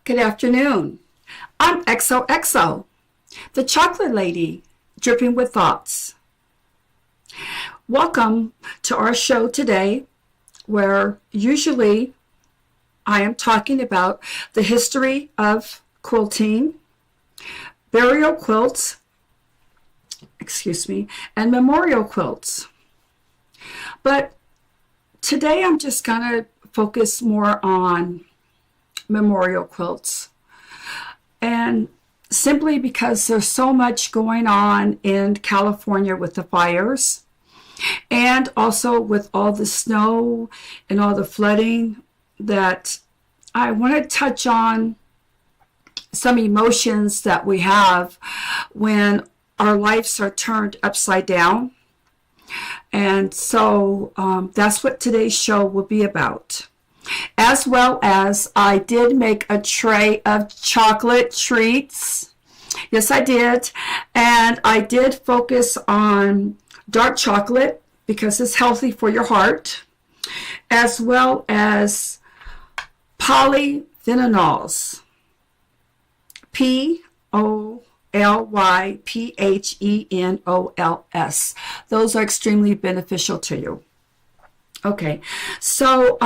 Good afternoon. I'm XOXO, the chocolate lady, dripping with thoughts. Welcome to our show today, where usually I am talking about the history of quilting, burial quilts, and memorial quilts. But today I'm just going to focus more on memorial quilts. And simply because there's so much going on in California with the fires and also with all the snow and all the flooding, that I want to touch on some emotions that we have when our lives are turned upside down. And so that's what today's show will be about. As well as I did make a tray of chocolate treats. Yes, I did. And I did focus on dark chocolate because it's healthy for your heart, as well as polyphenols. polyphenols. Those are extremely beneficial to you. Okay, so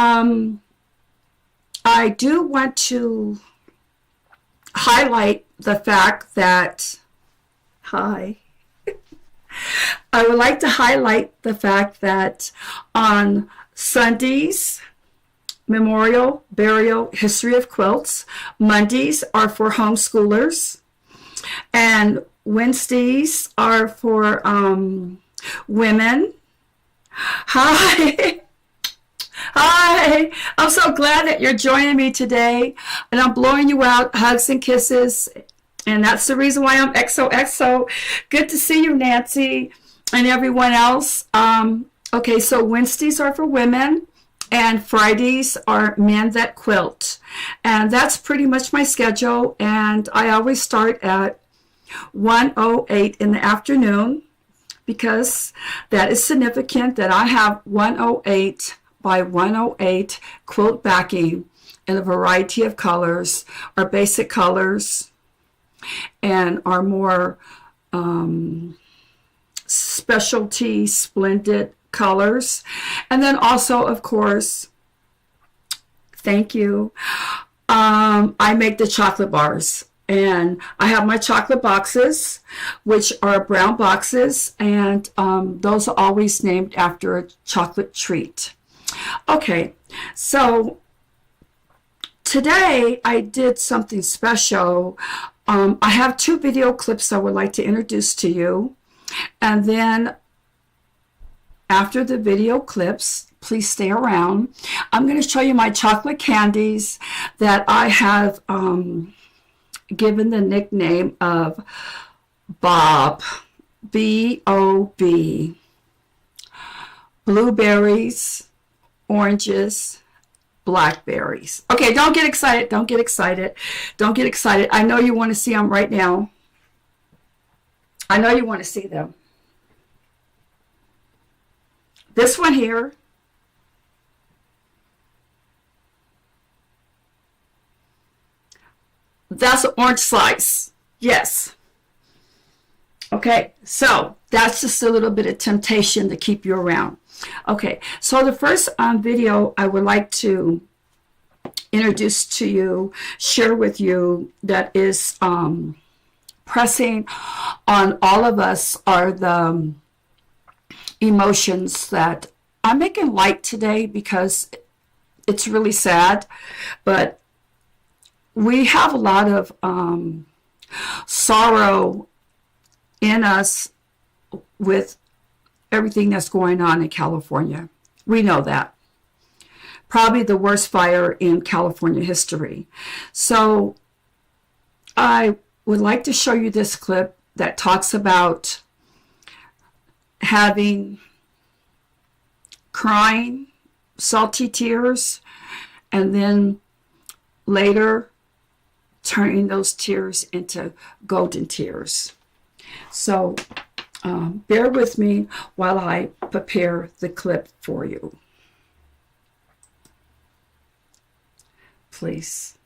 I do want to highlight the fact that, I would like to highlight the fact that on Sundays, Memorial, Burial, History of Quilts, Mondays are for homeschoolers, and Wednesdays are for women. Hi. Hi, I'm so glad that you're joining me today, and I'm blowing you out hugs and kisses, and that's the reason why I'm XOXO. Good to see you, Nancy, and everyone else. Okay, so Wednesdays are for women, and Fridays are men that quilt, and that's pretty much my schedule, and I always start at 1:08 in the afternoon, because that is significant that I have 108 by 108 quilt backing in a variety of colors, our basic colors, and our more specialty splendid colors. And then also, of course, thank you, I make the chocolate bars. And I have my chocolate boxes, which are brown boxes, and those are always named after a chocolate treat. Okay, so today I did something special. I have two video clips I would like to introduce to you. And then after the video clips, please stay around. I'm going to show you my chocolate candies that I have given the nickname of Bob, B-O-B. Blueberries, oranges, blackberries. Okay, don't get excited. Don't get excited. Don't get excited. I know you want to see them right now. I know you want to see them. This one here, that's an orange slice. Yes. Okay, so that's just a little bit of temptation to keep you around. Okay, so the first video I would like to introduce to you, share with you, that is pressing on all of us, are the emotions that I'm making light today because it's really sad, but we have a lot of sorrow in us with everything that's going on in California. We know that. Probably the worst fire in California history. So I would like to show you this clip that talks about having crying, salty tears, and then later turning those tears into golden tears. So bear with me while I prepare the clip for you. Please.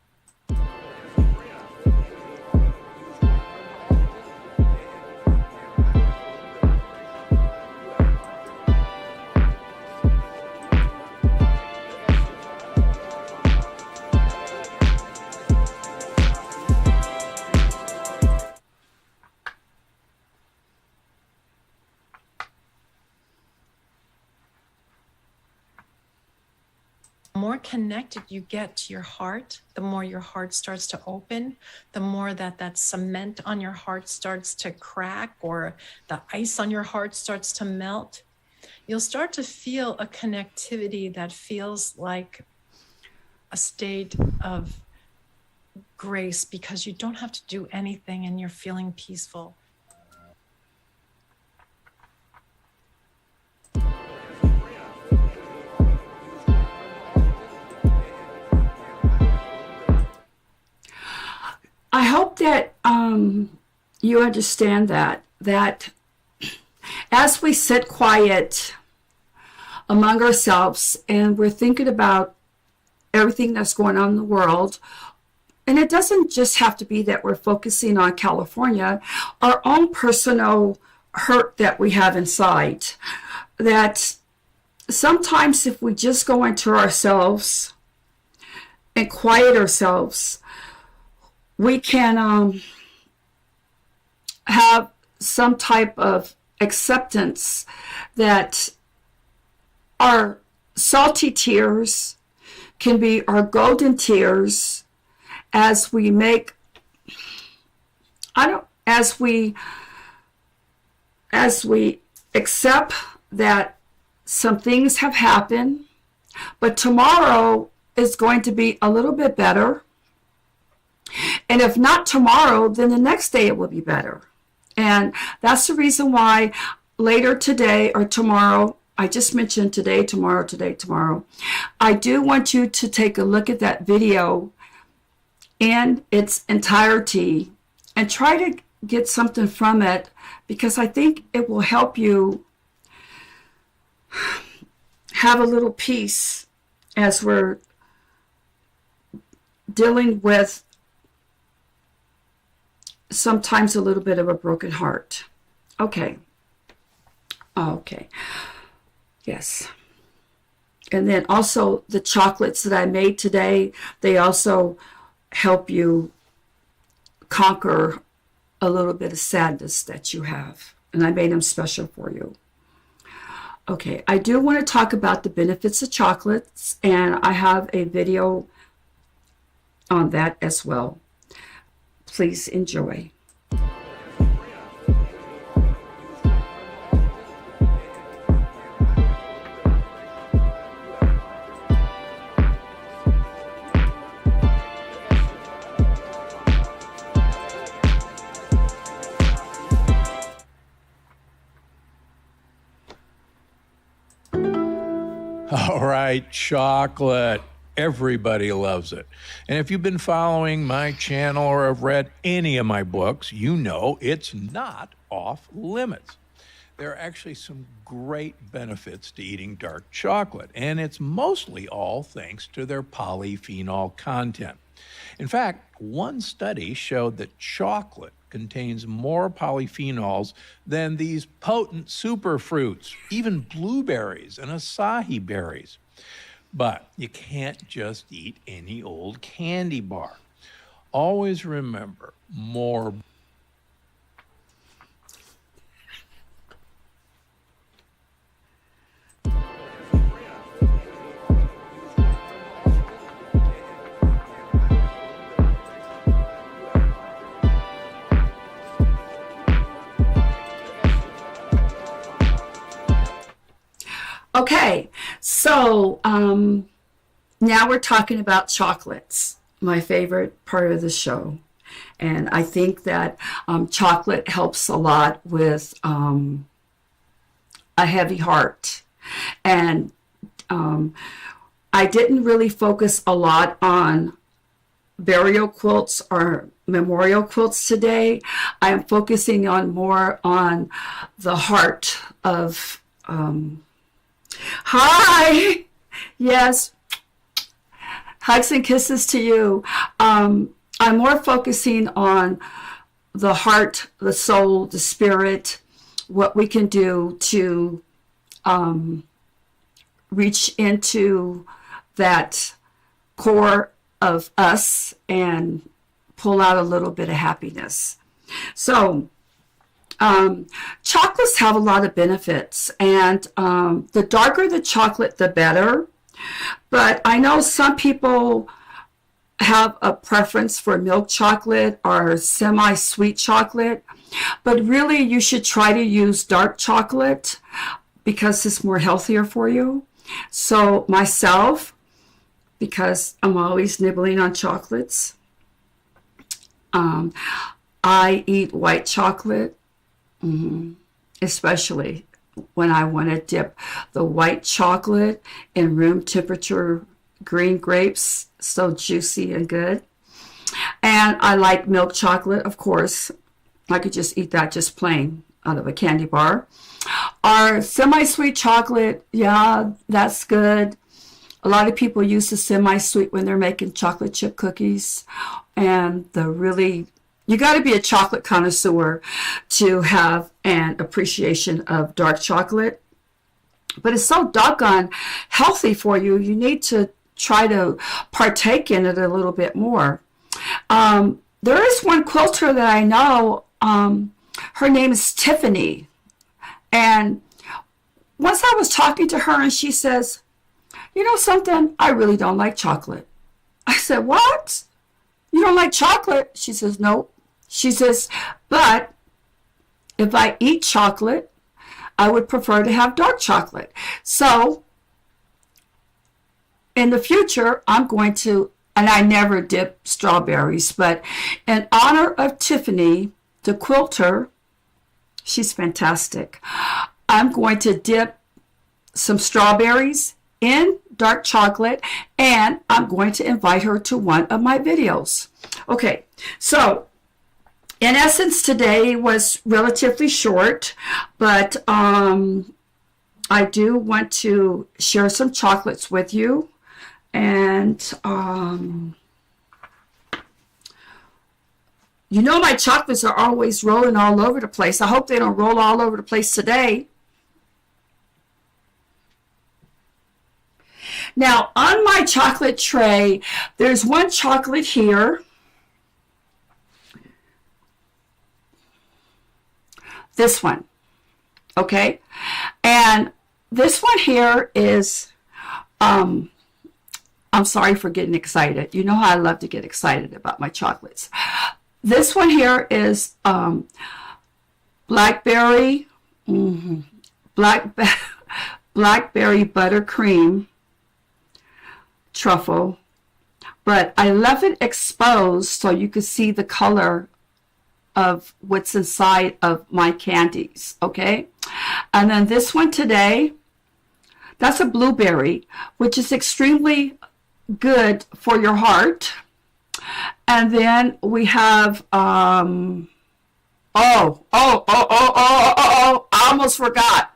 more connected you get to your heart, the more your heart starts to open, the more that cement on your heart starts to crack, or the ice on your heart starts to melt. You'll start to feel a connectivity that feels like a state of grace, because you don't have to do anything and you're feeling peaceful. I hope that you understand that as we sit quiet among ourselves and we're thinking about everything that's going on in the world, and it doesn't just have to be that we're focusing on California, our own personal hurt that we have inside, that sometimes if we just go into ourselves and quiet ourselves, we can have some type of acceptance that our salty tears can be our golden tears as we make, as we accept that some things have happened, but tomorrow is going to be a little bit better. And if not tomorrow, then the next day it will be better. And that's the reason why later today or tomorrow, I just mentioned today, tomorrow, I do want you to take a look at that video in its entirety and try to get something from it, because I think it will help you have a little peace as we're dealing with sometimes a little bit of a broken heart. Okay. Yes. And then also the chocolates that I made today, they also help you conquer a little bit of sadness that you have. And I made them special for you. Okay, I do want to talk about the benefits of chocolates, and I have a video on that as well. Please enjoy. All right, chocolate. Everybody loves it. And if you've been following my channel or have read any of my books, you know it's not off limits. There are actually some great benefits to eating dark chocolate, and it's mostly all thanks to their polyphenol content. In fact, one study showed that chocolate contains more polyphenols than these potent superfruits, even blueberries and acai berries. But you can't just eat any old candy bar. Always remember, more. Okay, so now we're talking about chocolates, my favorite part of the show. And I think that chocolate helps a lot with a heavy heart. And I didn't really focus a lot on burial quilts or memorial quilts today. I am focusing on more on the heart of hi, yes, hugs and kisses to you. I'm more focusing on the heart, the soul, the spirit, what we can do to reach into that core of us and pull out a little bit of happiness. So chocolates have a lot of benefits, and the darker the chocolate, the better. But I know some people have a preference for milk chocolate or semi-sweet chocolate, but really you should try to use dark chocolate because it's more healthier for you. So myself, because I'm always nibbling on chocolates, I eat white chocolate, especially when I want to dip the white chocolate in room temperature green grapes, so juicy and good. And I like milk chocolate, of course. I could just eat that just plain out of a candy bar. Our semi-sweet chocolate, yeah, that's good. A lot of people use the semi-sweet when they're making chocolate chip cookies. And you got to be a chocolate connoisseur to have an appreciation of dark chocolate. But it's so doggone healthy for you. You need to try to partake in it a little bit more. There is one quilter that I know. Her name is Tiffany. And once I was talking to her and she says, you know something, I really don't like chocolate. I said, what? You don't like chocolate? She says, no. She says, but if I eat chocolate, I would prefer to have dark chocolate. So in the future, I'm going to, and I never dip strawberries, but in honor of Tiffany, the quilter, she's fantastic. I'm going to dip some strawberries in dark chocolate, and I'm going to invite her to one of my videos. Okay, so in essence, today was relatively short, but I do want to share some chocolates with you. And you know my chocolates are always rolling all over the place. I hope they don't roll all over the place today. Now, on my chocolate tray, there's one chocolate here. This one, okay? And this one here is, I'm sorry for getting excited. You know how I love to get excited about my chocolates. This one here is blackberry, blackberry buttercream truffle, but I left it exposed so you could see the color of what's inside of my candies, okay? And then this one today, that's a blueberry, which is extremely good for your heart. And then we have, I almost forgot.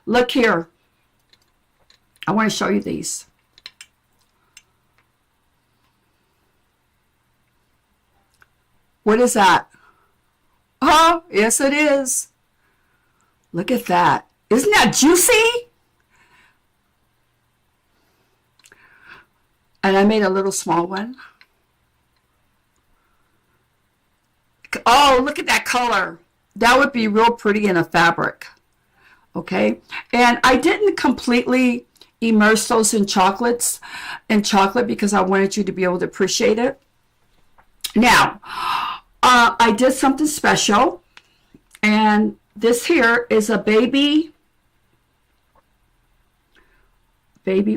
Look here. I want to show you these. What is that? Oh, yes it is. Look at that. Isn't that juicy? And I made a little small one. Oh, look at that color. That would be real pretty in a fabric. Okay. And I didn't completely immerse those in chocolate because I wanted you to be able to appreciate it. Now, I did something special, and this here is a baby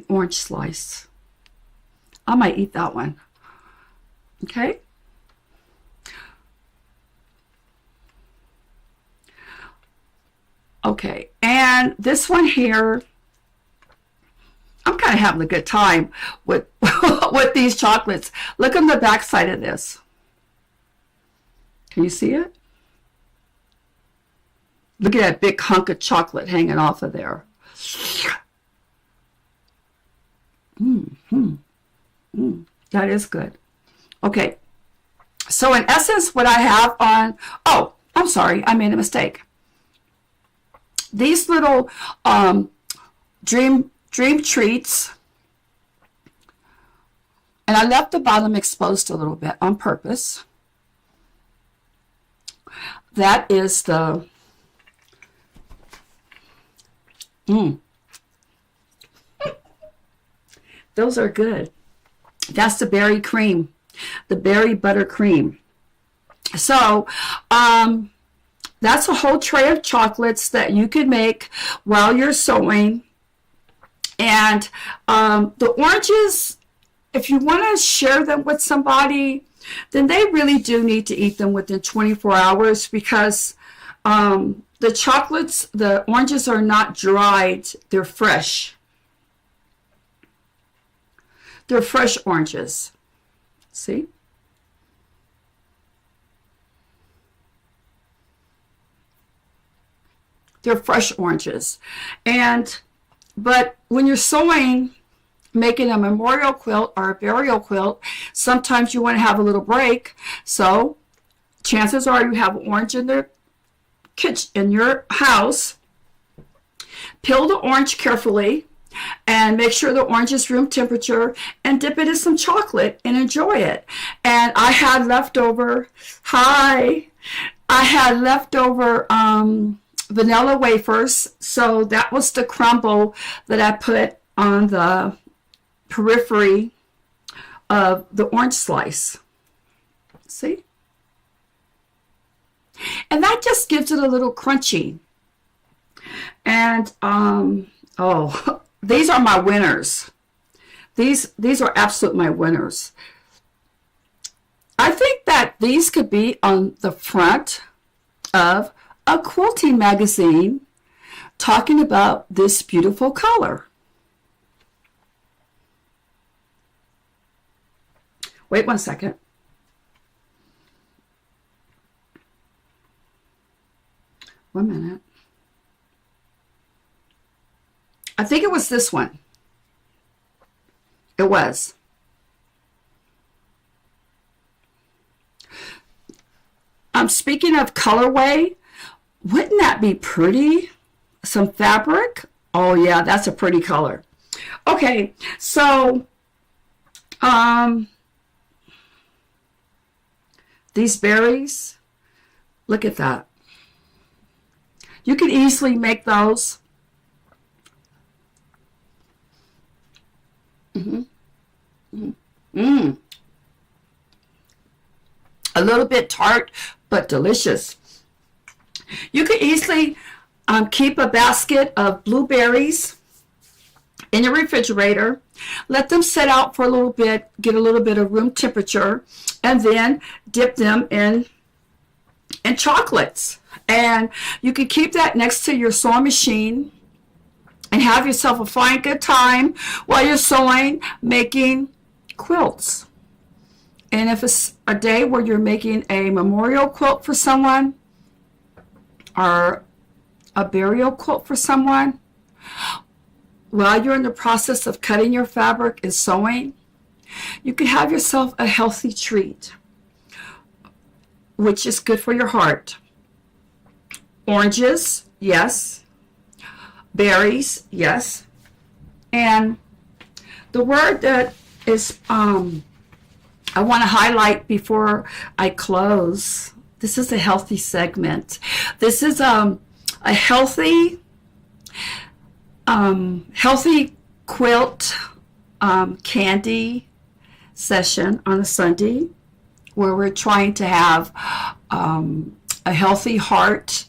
orange slice. I might eat that one. Okay. Okay, and this one here, I'm kind of having a good time with with these chocolates. Look on the back side of this. Can you see it? Look at that big hunk of chocolate hanging off of there. That is good. Okay. So in essence, what I have on, oh, I'm sorry, I made a mistake. These little dream treats, and I left the bottom exposed a little bit on purpose. That is the Those are good. That's the berry cream, the berry buttercream. So that's a whole tray of chocolates that you can make while you're sewing. And the oranges, if you want to share them with somebody, then they really do need to eat them within 24 hours because the chocolates, the oranges are not dried, they're fresh. They're fresh oranges. See? They're fresh oranges. But when you're sewing, making a memorial quilt or a burial quilt, sometimes you want to have a little break. So chances are you have orange in the kitchen, in your house. Peel the orange carefully and make sure the orange is room temperature and dip it in some chocolate and enjoy it. And I had leftover, vanilla wafers, so that was the crumble that I put on the periphery of the orange slice. See? And that just gives it a little crunchy. And oh, these are my winners. These are absolute my winners. I think that these could be on the front of a quilting magazine talking about this beautiful color. Wait 1 second. One minute. I think it was this one. It was. Speaking of colorway, wouldn't that be pretty? Some fabric? Oh yeah, that's a pretty color. Okay, so these berries, look at that. You can easily make those. A little bit tart, but delicious. You can easily keep a basket of blueberries in your refrigerator. Let them sit out for a little bit, get a little bit of room temperature, and then dip them in chocolates. And you can keep that next to your sewing machine and have yourself a fine good time while you're sewing, making quilts. And if it's a day where you're making a memorial quilt for someone or a burial quilt for someone, while you're in the process of cutting your fabric and sewing, you can have yourself a healthy treat, which is good for your heart. Oranges, yes. Berries, yes. And the word that is I want to highlight before I close, this is a healthy segment. This is a healthy quilt candy session on a Sunday where we're trying to have a healthy heart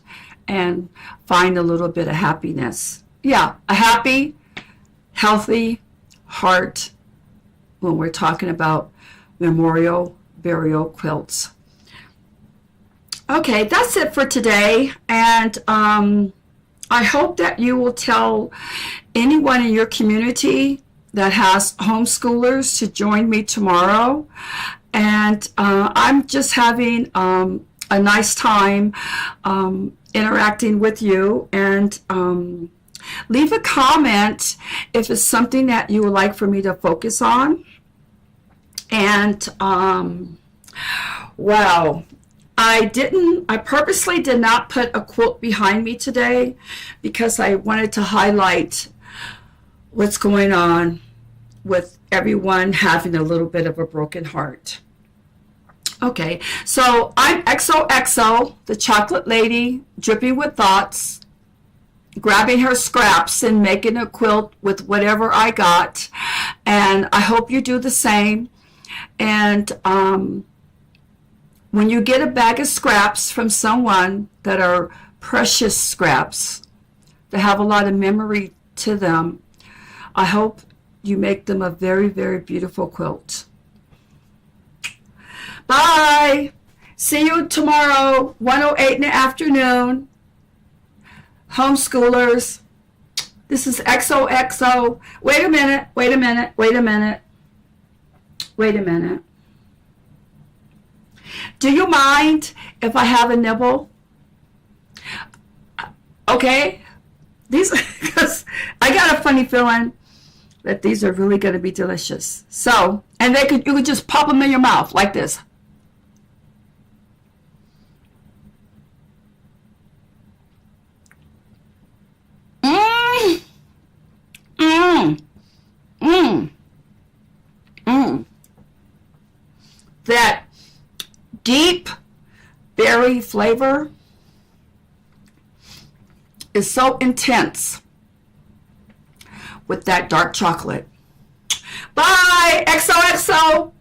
and find a little bit of happiness. Yeah, a happy, healthy heart when we're talking about memorial burial quilts. Okay, that's it for today. And I hope that you will tell anyone in your community that has homeschoolers to join me tomorrow. And I'm just having a nice time interacting with you. And leave a comment if it's something that you would like for me to focus on. And wow, I purposely did not put a quilt behind me today because I wanted to highlight what's going on with everyone having a little bit of a broken heart. Okay, so I'm XOXO, the chocolate lady, dripping with thoughts. grabbing her scraps and making a quilt with whatever I got. And I hope you do the same. And when you get a bag of scraps from someone that are precious scraps, that have a lot of memory to them, I hope you make them a very, very beautiful quilt. Bye. See you tomorrow, 1:08 in the afternoon. Homeschoolers. This is XOXO. Wait a minute, wait a minute, wait a minute. Wait a minute. Do you mind if I have a nibble? Okay? These, because I got a funny feeling that these are really going to be delicious. So, and you could just pop them in your mouth like this. Mmm. Mmm. Mmm. Mmm. That deep berry flavor is so intense with that dark chocolate. Bye, XOXO.